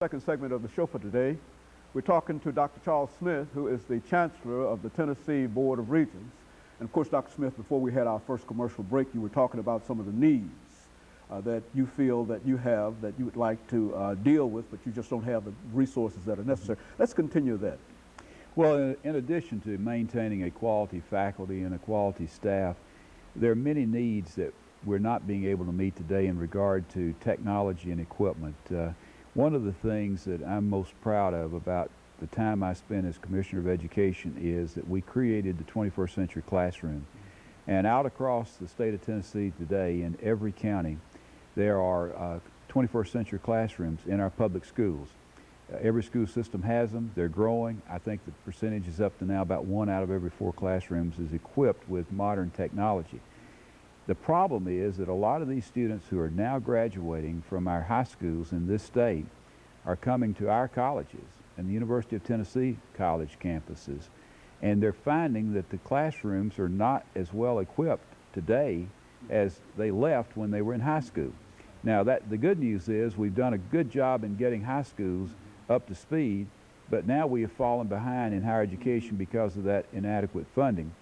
Second segment of the show for today. We're talking to Dr. Charles Smith, who is the Chancellor of the Tennessee Board of Regents. And of course, Dr. Smith, before we had our first commercial break, you were talking about some of the needs that you feel that you have, that you would like to deal with, but you just don't have the resources that are necessary. Let's continue that. Well, in addition to maintaining a quality faculty and a quality staff, there are many needs that we're not being able to meet today in regard to technology and equipment. One of the things that I'm most proud of about the time I spent as Commissioner of Education is that we created the 21st century classroom. And out across the state of Tennessee today, in every county, there are 21st century classrooms in our public schools. Every school system has them. They're growing. I think the percentage is up to now about 1 out of every 4 classrooms is equipped with modern technology. The problem is that a lot of these students who are now graduating from our high schools in this state are coming to our colleges and the University of Tennessee college campuses, and they're finding that the classrooms are not as well equipped today as they left when they were in high school. Now, the good news is we've done a good job in getting high schools up to speed, but now we have fallen behind in higher education because of that inadequate funding.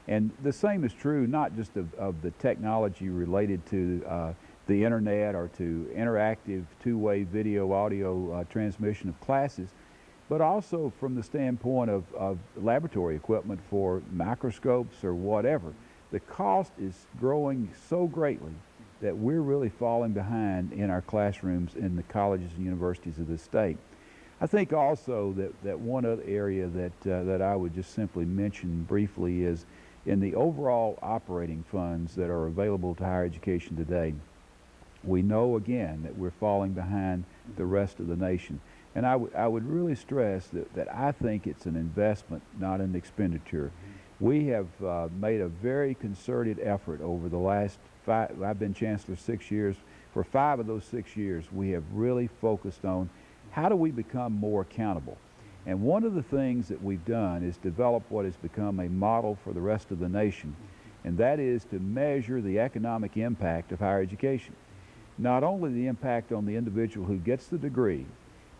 And the same is true not just of the technology related to the internet or to interactive two-way video audio transmission of classes, but also from the standpoint of laboratory equipment for microscopes or whatever. The cost is growing so greatly that we're really falling behind in our classrooms in the colleges and universities of this state. I think also that one other area that I would just simply mention briefly is in the overall operating funds that are available to higher education today. We know again that we're falling behind the rest of the nation. And I would really stress that I think it's an investment, not an expenditure. We have made a very concerted effort over the last 5, I've been Chancellor 6 years. For 5 of those 6 years, we have really focused on how do we become more accountable. And one of the things that we've done is develop what has become a model for the rest of the nation, and that is to measure the economic impact of higher education. Not only the impact on the individual who gets the degree,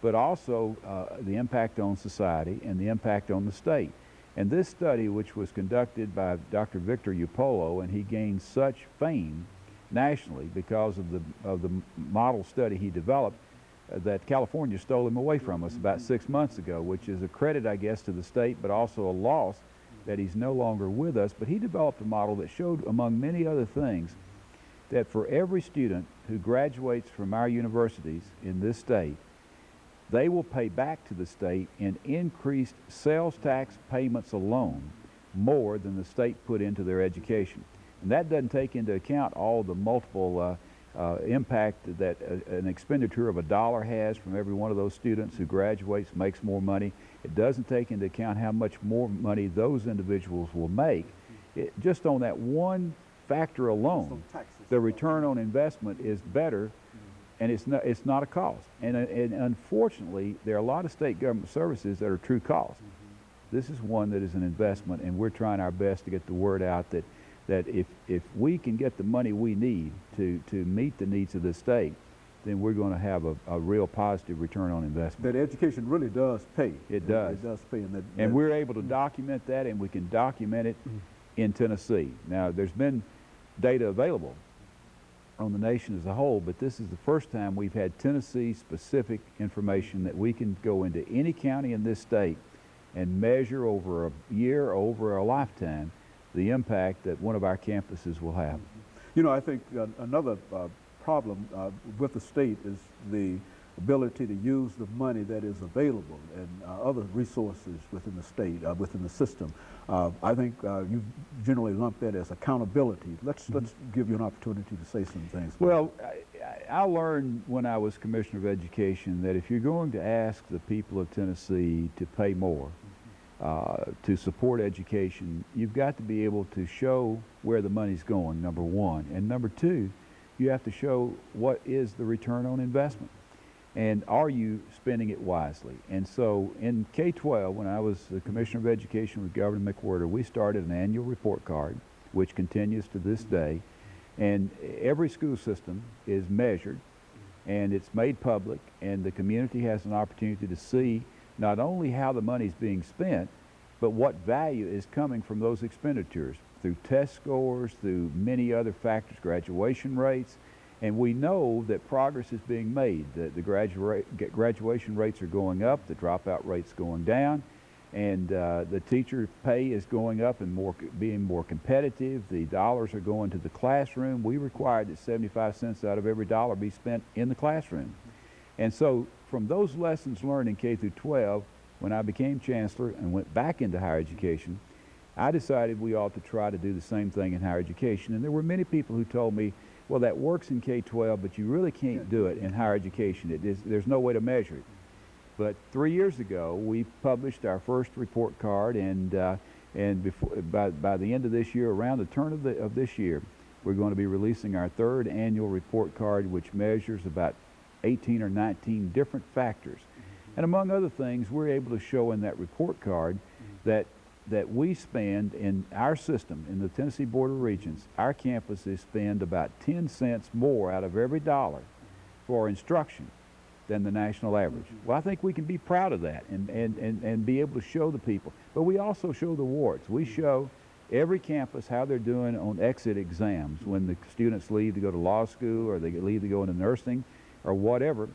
but also the impact on society and the impact on the state. And this study, which was conducted by Dr. Victor Upolo, and he gained such fame nationally because of the model study he developed, that California stole him away from us about 6 months ago, which is a credit, I guess, to the state, but also a loss that he's no longer with us. But he developed a model that showed, among many other things, that for every student who graduates from our universities in this state, they will pay back to the state in increased sales tax payments alone more than the state put into their education. And that doesn't take into account all the multiple impact that an expenditure of $1 has from every one of those students who graduates, makes more money. It doesn't take into account how much more money those individuals will make. Just on that one factor alone, the return on investment is better, and it's not a cost. And unfortunately, there are a lot of state government services that are true costs. This is one that is an investment, and we're trying our best to get the word out that if we can get the money we need to meet the needs of the state, then we're going to have a real positive return on investment. That education really does pay. It does. It does pay. And we're able to document that, and we can document it in Tennessee. Now, there's been data available on the nation as a whole, but this is the first time we've had Tennessee-specific information that we can go into any county in this state and measure over a year, over a lifetime, the impact that one of our campuses will have. You know, I think another problem with the state is the ability to use the money that is available and other resources within the state, within the system. I think you generally lump that as accountability. Let's give you an opportunity to say some things. Well, I learned when I was Commissioner of Education that if you're going to ask the people of Tennessee to pay more, to support education, you've got to be able to show where the money's going, number one. And number two, you have to show what is the return on investment. And are you spending it wisely? And so in K-12, when I was the Commissioner of Education with Governor McWhirter, we started an annual report card, which continues to this day. And every school system is measured and it's made public, and the community has an opportunity to see not only how the money is being spent, but what value is coming from those expenditures through test scores, through many other factors, graduation rates. And we know that progress is being made. The graduation rates are going up, the dropout rate's going down, and the teacher pay is going up and being more competitive. The dollars are going to the classroom. We require that 75 cents out of every dollar be spent in the classroom. And so from those lessons learned in K through 12, when I became chancellor and went back into higher education, I decided we ought to try to do the same thing in higher education. And there were many people who told me, well, that works in K-12, but you really can't do it in higher education. There's no way to measure it. But 3 years ago, we published our first report card, and by the end of this year, around the turn of this year, we're going to be releasing our third annual report card, which measures about 18 or 19 different factors. And among other things, we're able to show in that report card that we spend in our system, in the Tennessee Board of Regents, our campuses spend about 10 cents more out of every dollar for instruction than the national average. Well, I think we can be proud of that and be able to show the people. But we also show the warts. We show every campus how they're doing on exit exams when the students leave to go to law school or they leave to go into nursing or whatever.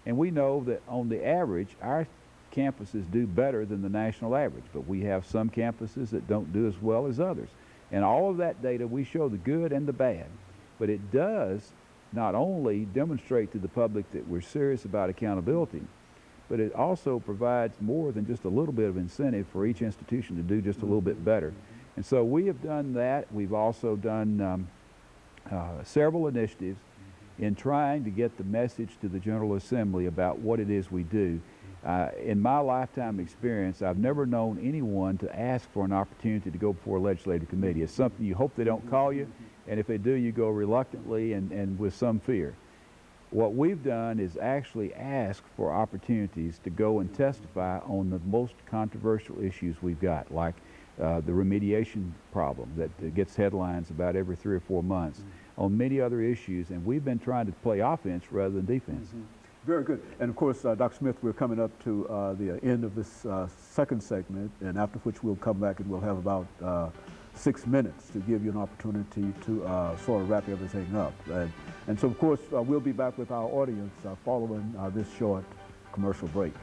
And we know that on the average, our campuses do better than the national average, but we have some campuses that don't do as well as others. And all of that data, we show the good and the bad. But it does not only demonstrate to the public that we're serious about accountability, but it also provides more than just a little bit of incentive for each institution to do just a little bit better. And so we have done that. We've also done several initiatives in trying to get the message to the General Assembly about what it is we do. In my lifetime experience, I've never known anyone to ask for an opportunity to go before a legislative committee. It's something you hope they don't call you, and if they do, you go reluctantly and with some fear. What we've done is actually ask for opportunities to go and testify on the most controversial issues we've got, like the remediation problem that gets headlines about every 3 or 4 months, on many other issues, and we've been trying to play offense rather than defense. Very good. And of course, Dr. Smith, we're coming up to the end of this second segment, and after which we'll come back and we'll have about 6 minutes to give you an opportunity to sort of wrap everything up. And so, of course, we'll be back with our audience following this short commercial break.